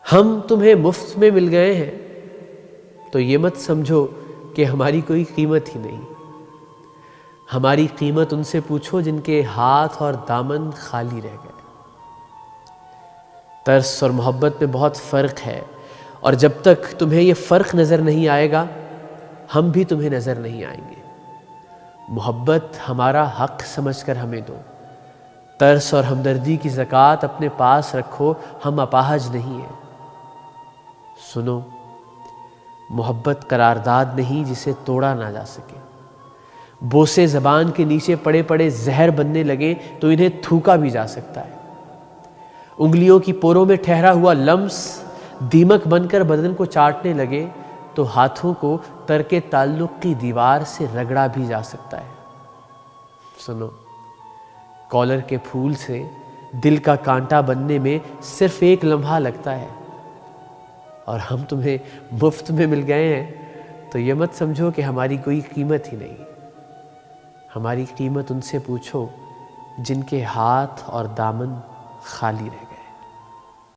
ہم تمہیں مفت میں مل گئے ہیں تو یہ مت سمجھو کہ ہماری کوئی قیمت ہی نہیں۔ ہماری قیمت ان سے پوچھو جن کے ہاتھ اور دامن خالی رہ گئے۔ ترس اور محبت میں بہت فرق ہے، اور جب تک تمہیں یہ فرق نظر نہیں آئے گا ہم بھی تمہیں نظر نہیں آئیں گے۔ محبت ہمارا حق سمجھ کر ہمیں دو، ترس اور ہمدردی کی زکوٰۃ اپنے پاس رکھو، ہم اپاہج نہیں ہیں۔ سنو، محبت قرارداد نہیں جسے توڑا نہ جا سکے۔ بوسے زبان کے نیچے پڑے پڑے زہر بننے لگے تو انہیں تھوکا بھی جا سکتا ہے۔ انگلیوں کی پوروں میں ٹھہرا ہوا لمس دیمک بن کر بدن کو چاٹنے لگے تو ہاتھوں کو ترک تعلق کی دیوار سے رگڑا بھی جا سکتا ہے۔ سنو، کالر کے پھول سے دل کا کانٹا بننے میں صرف ایک لمحہ لگتا ہے، اور ہم تمہیں مفت میں مل گئے ہیں تو یہ مت سمجھو کہ ہماری کوئی قیمت ہی نہیں۔ ہماری قیمت ان سے پوچھو جن کے ہاتھ اور دامن خالی رہ گئے۔